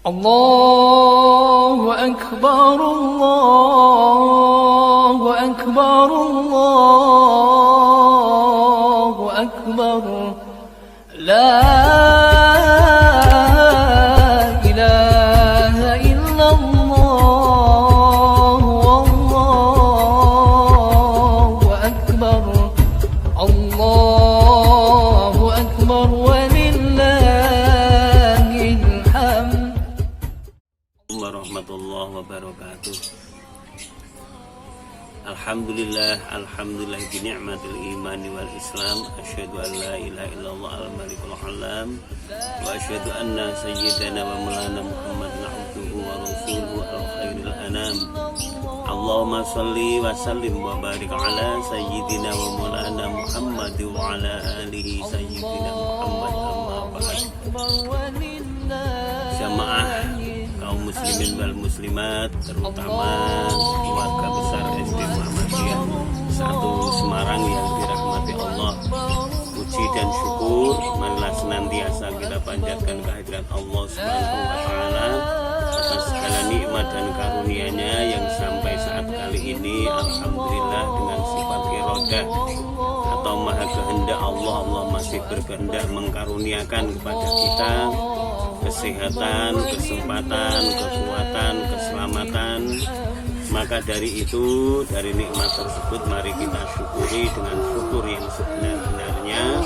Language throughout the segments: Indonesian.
الله أكبر الله أكبر الله أكبر لا إله إلا الله والله أكبر الله أكبر ولله الحمد. Warahmatullahi wabarakatuh. Alhamdulillah bi ni'matil imani wal islam. Asyhadu an la ilaha illallah al-malikul alam wa asyhadu anna sayyidana wa maulana Muhammadan abduhu wa rasuluhu al-khairul anam. Allahumma shalli wa sallim wa barik ala sayyidina wa maulana Muhammad wa ala alihi sayyidina Muhammad amma ba'd. Jamaah kaum muslimin wal muslimat, terutama keluarga besar SD Muhammadiyah 1 Semarang yang dirahmati Allah, puji dan syukur marilah senantiasa kita panjatkan kehadirat Allah Subhanahu wa taala atas segala nikmat dan karunia-Nya yang sampai saat kali ini alhamdulillah dengan sifat irodah atau maha kehendak Allah masih berkehendak mengkaruniakan kepada kita kesehatan, kesempatan, kekuatan, keselamatan. Maka dari itu, dari nikmat tersebut mari kita syukuri dengan syukur yang sebenar-benarnya,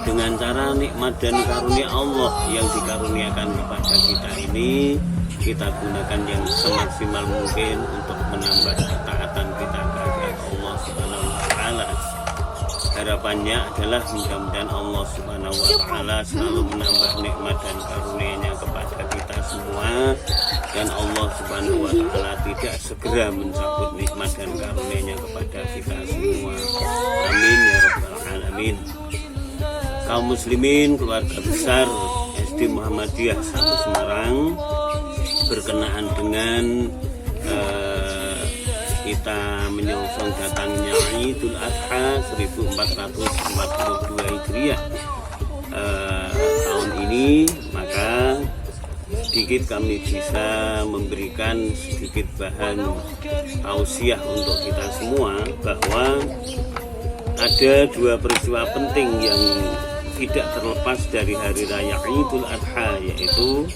dengan cara nikmat dan karunia Allah yang dikaruniakan kepada kita ini kita gunakan yang semaksimal mungkin untuk menambah ketaatan kita kepada Allah Subhanahu wa taala. Harapannya adalah mudah-mudahan Allah Subhanahu wa taala selalu menambah nikmat dan karunia-Nya kepada kita semua, dan Allah Subhanahu wa taala tidak segera mencabut nikmat dan karunia-Nya kepada kita semua. Amin ya rabbal alamin. Kaum muslimin, keluarga besar SD Muhammadiyah 1 Semarang, berkenaan dengan kita menyongsong datangnya Idul Adha 1442 Hijriah tahun ini, maka sedikit kami bisa memberikan sedikit bahan tausiah untuk kita semua bahwa ada 2 peristiwa penting yang tidak terlepas dari hari raya Idul Adha, yaitu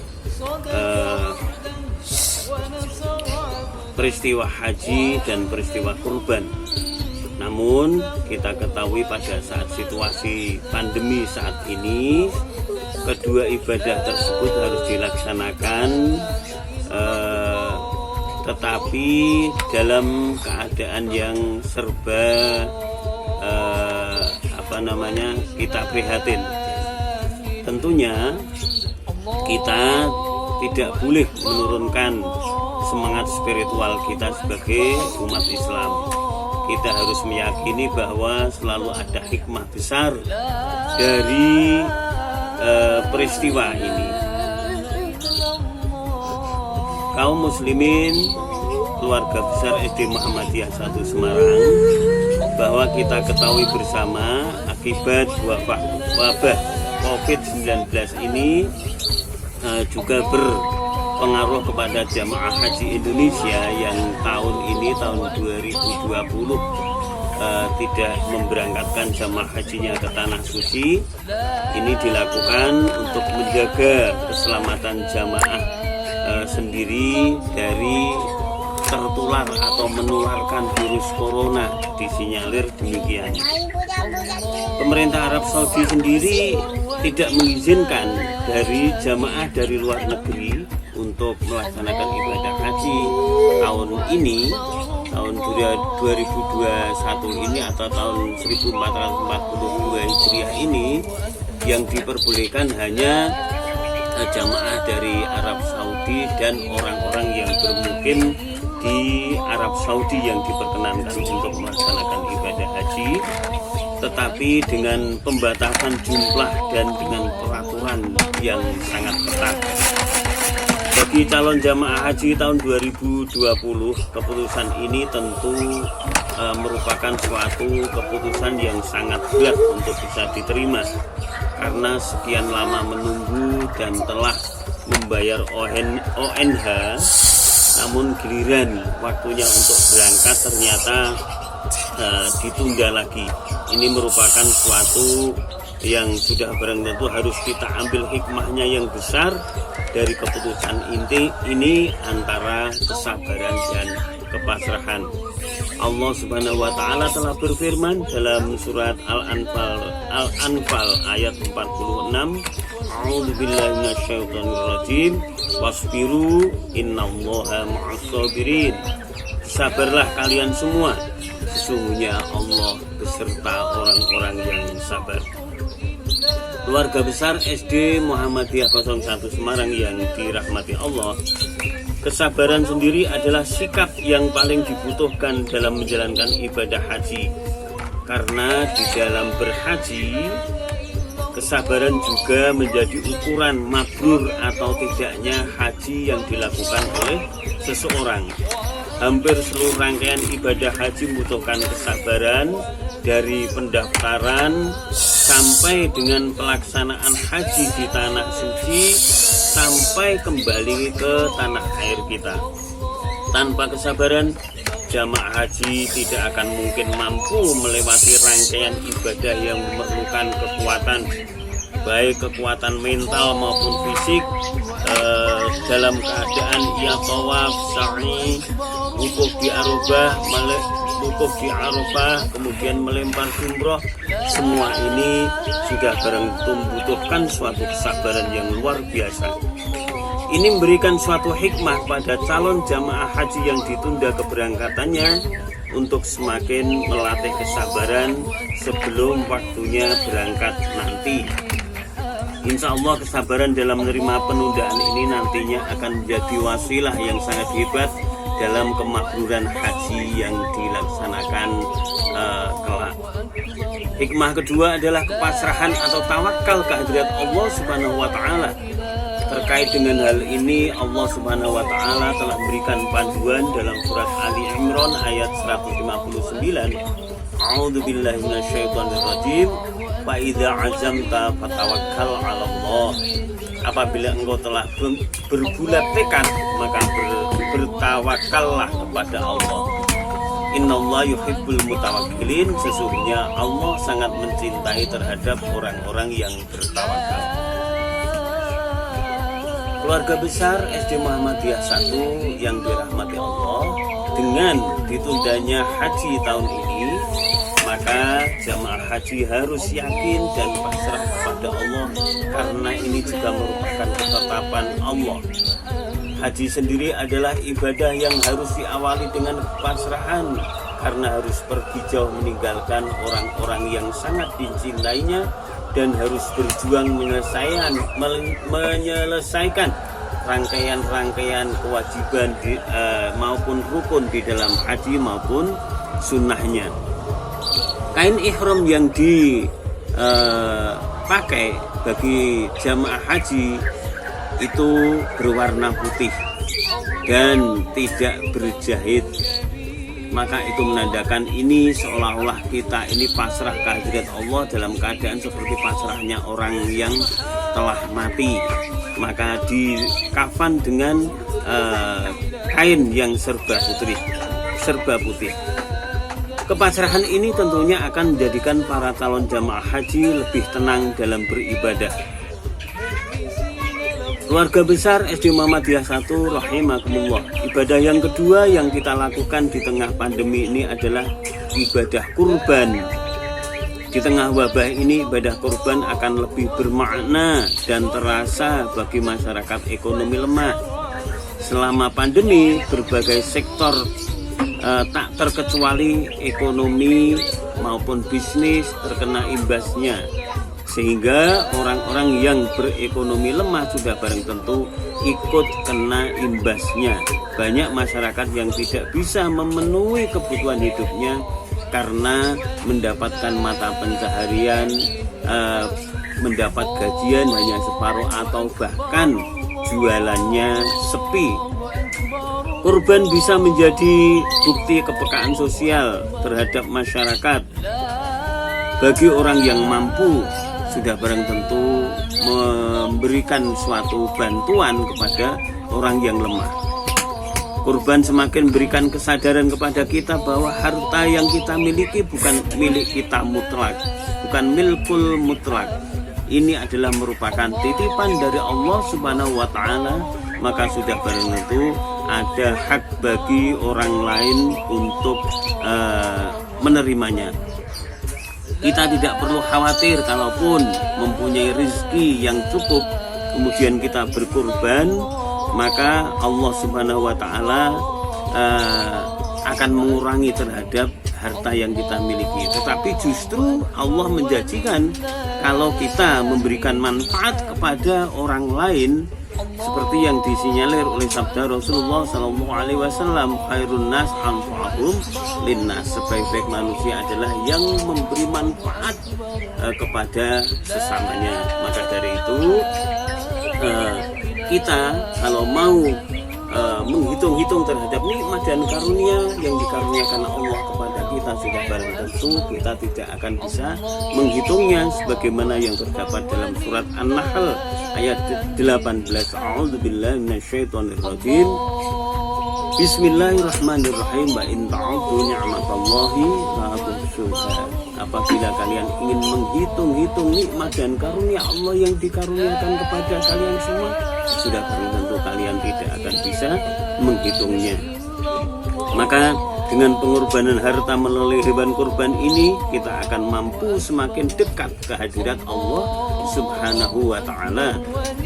peristiwa haji dan peristiwa kurban. Namun kita ketahui pada saat situasi pandemi saat ini, kedua ibadah tersebut harus dilaksanakan, tetapi dalam keadaan yang serba kita prihatin. Tentunya kita tidak boleh menurunkan semangat spiritual kita sebagai umat Islam. Kita harus meyakini bahwa selalu ada hikmah besar dari peristiwa ini. Kaum muslimin, keluarga besar SD Muhammadiyah 1 Semarang, bahwa kita ketahui bersama akibat wabah COVID-19 ini juga berpengaruh kepada jamaah haji Indonesia yang tahun ini, tahun 2020, tidak memberangkatkan jamaah hajinya ke Tanah Suci. Ini dilakukan untuk menjaga keselamatan jamaah sendiri dari tertular atau menularkan virus corona, disinyalir demikian. Pemerintah Arab Saudi sendiri tidak mengizinkan dari jamaah dari luar negeri untuk melaksanakan ibadah haji tahun ini, tahun 2021 ini atau tahun 1442 Hijriah ini. Yang diperbolehkan hanya jamaah dari Arab Saudi dan orang-orang yang bermukim di Arab Saudi yang diperkenankan untuk melaksanakan ibadah haji, tetapi dengan pembatasan jumlah dan dengan peraturan yang sangat ketat. Bagi calon jamaah haji tahun 2020, keputusan ini tentu merupakan suatu keputusan yang sangat berat untuk bisa diterima, karena sekian lama menunggu dan telah membayar ONH, namun giliran waktunya untuk berangkat ternyata ditunda lagi. Ini merupakan suatu yang sudah barang tentu harus kita ambil hikmahnya yang besar dari keputusan ini antara kesabaran dan kepasrahan. Allah Subhanahu wa taala telah berfirman dalam surat Al-Anfal ayat 46, A'udzubillahi minasyaitonirrajim, wasbiru innallaha ma'as-sabirin. Sabarlah kalian semua, sesungguhnya Allah beserta orang-orang yang sabar. Keluarga besar SD Muhammadiyah 01 Semarang yang dirahmati Allah, kesabaran sendiri adalah sikap yang paling dibutuhkan dalam menjalankan ibadah haji. Karena di dalam berhaji, kesabaran juga menjadi ukuran mabrur atau tidaknya haji yang dilakukan oleh seseorang. Hampir seluruh rangkaian ibadah haji membutuhkan kesabaran, dari pendaftaran sampai dengan pelaksanaan haji di tanah suci sampai kembali ke tanah air kita. Tanpa kesabaran, jamaah haji tidak akan mungkin mampu melewati rangkaian ibadah yang memerlukan kekuatan, baik kekuatan mental maupun fisik, dalam keadaan ia tawaf, sa'i, wukuf di Arafah, kemudian melempar jumroh. Semua ini sudah barang membutuhkan suatu kesabaran yang luar biasa. Ini memberikan suatu hikmah pada calon jamaah haji yang ditunda keberangkatannya untuk semakin melatih kesabaran sebelum waktunya berangkat nanti. Insya Allah kesabaran dalam menerima penundaan ini nantinya akan menjadi wasilah yang sangat hebat dalam kemakmuran haji yang dilaksanakan kelak. Hikmah kedua adalah kepasrahan atau tawakal kehadirat Allah Subhanahu wa taala. Terkait dengan hal ini, Allah Subhanahu wa taala telah berikan panduan dalam surat Ali Imran ayat 159. A'udzubillahi minasyaitonirrajim. Fa idza azamta fatawakkal 'alallah. Apabila engkau telah berbulat tekad, maka bertawakallah kepada Allah. Innallaha yuhibbul mutawakkilin. Sesungguhnya Allah sangat mencintai terhadap orang-orang yang bertawakal. Keluarga besar SD Muhammadiyah 1 yang dirahmati Allah, dengan ditundanya haji tahun ini, maka jamaah haji harus yakin dan pasrah kepada Allah, karena ini juga merupakan ketetapan Allah. Haji sendiri adalah ibadah yang harus diawali dengan pasrahan, karena harus pergi jauh meninggalkan orang-orang yang sangat dicintainya dan harus berjuang menyelesaikan rangkaian-rangkaian kewajiban maupun rukun di dalam haji maupun sunnahnya. Kain ihram yang dipakai bagi jamaah haji itu berwarna putih dan tidak berjahit. Maka itu menandakan ini seolah-olah kita ini pasrah kehadirat Allah dalam keadaan seperti pasrahnya orang yang telah mati. Maka dikafan dengan kain yang serba putih. Kepasrahan ini tentunya akan menjadikan para calon jamaah haji lebih tenang dalam beribadah. Keluarga besar SD Muhammadiyah 1 rahimakumullah. Ibadah yang kedua yang kita lakukan di tengah pandemi ini adalah ibadah kurban. Di tengah wabah ini, ibadah kurban akan lebih bermakna dan terasa bagi masyarakat ekonomi lemah. Selama pandemi, berbagai sektor tak terkecuali ekonomi maupun bisnis terkena imbasnya, sehingga orang-orang yang berekonomi lemah sudah barang tentu ikut kena imbasnya. Banyak masyarakat yang tidak bisa memenuhi kebutuhan hidupnya karena mendapatkan mata pencaharian, mendapat gajian hanya separuh atau bahkan jualannya sepi. Kurban bisa menjadi bukti kepekaan sosial terhadap masyarakat bagi orang yang mampu, sudah barang tentu memberikan suatu bantuan kepada orang yang lemah. Kurban semakin memberikan kesadaran kepada kita bahwa harta yang kita miliki bukan milik kita mutlak, bukan milkul mutlak. Ini adalah merupakan titipan dari Allah Subhanahu wa Ta'ala, maka sudah barang tentu ada hak bagi orang lain untuk menerimanya. Kita tidak perlu khawatir kalaupun mempunyai rezeki yang cukup kemudian kita berkurban, maka Allah Subhanahu wa Ta'ala akan mengurangi terhadap harta yang kita miliki. Tetapi justru Allah menjanjikan kalau kita memberikan manfaat kepada orang lain, seperti yang disinyalir oleh sabda Rasulullah SAW, khairun nas anfa'uhum linnas, sebaik-baik manusia adalah yang memberi manfaat kepada sesamanya. Maka dari itu kita kalau mau menghitung-hitung terhadap nikmat dan karunia yang dikaruniakan Allah kepada kita, sudah barang tentu kita tidak akan bisa menghitungnya, sebagaimana yang terdapat dalam surat An-Nahl ayat 18. A'udzubillahi minasyaitonirrajim. Bismillahirrahmanirrahim. Wa in ta'uddu ni'matallahi la tuhsuha. Apabila kalian ingin menghitung-hitung nikmat dan karunia Allah yang dikaruniakan kepada kalian semua, sudah barang tentu kalian tidak akan bisa menghitungnya. Maka dengan pengorbanan harta melalui hewan kurban ini, kita akan mampu semakin dekat ke hadirat Allah Subhanahu wa Ta'ala.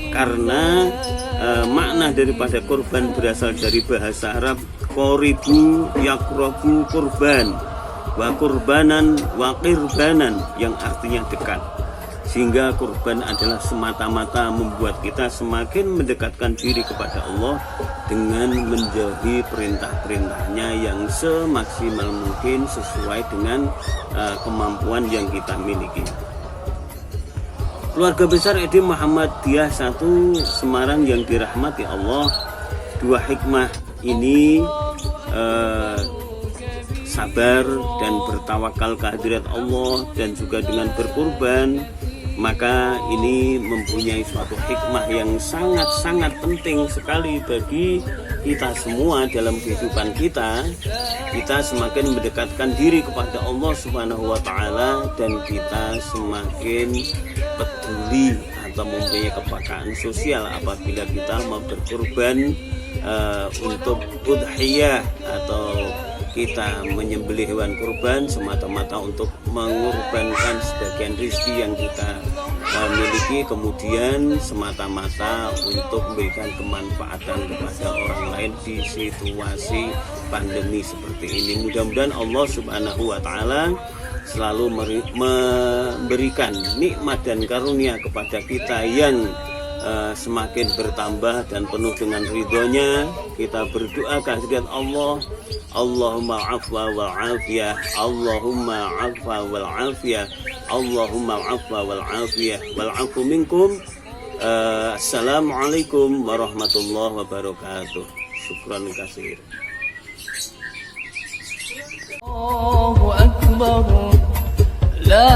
Karena makna daripada kurban berasal dari bahasa Arab qoribu yakrobu kurban, wa kurbanan wa qirbanan, yang artinya dekat. Sehingga kurban adalah semata-mata membuat kita semakin mendekatkan diri kepada Allah dengan menjauhi perintah-perintahnya yang semaksimal mungkin sesuai dengan kemampuan yang kita miliki. Keluarga besar ED Muhammadiyah 1 Semarang yang dirahmati Allah, dua hikmah ini sabar dan bertawakal kehadirat Allah dan juga dengan berkurban, maka ini mempunyai suatu hikmah yang sangat-sangat penting sekali bagi kita semua dalam kehidupan kita. Kita semakin mendekatkan diri kepada Allah Subhanahu wa Ta'ala, dan kita semakin peduli atau mempunyai kepekaan sosial apabila kita mau berkurban untuk udhiyah, atau kita menyembelih hewan kurban semata-mata untuk mengorbankan sebagian rezeki yang kita miliki, kemudian semata-mata untuk memberikan kemanfaatan kepada orang lain di situasi pandemi seperti ini. Mudah-mudahan Allah Subhanahu wa Ta'ala selalu memberikan nikmat dan karunia kepada kita yang semakin bertambah dan penuh dengan ridhonya. Kita berdoa kehadirat Allah, Allahumma afwa wal afiyah, Allahumma afwa wal afiyah, Allahumma afwa wal afiyah, wal afu minkum. Assalamualaikum warahmatullahi wabarakatuh. Syukran kasir. Allahu Akbar, la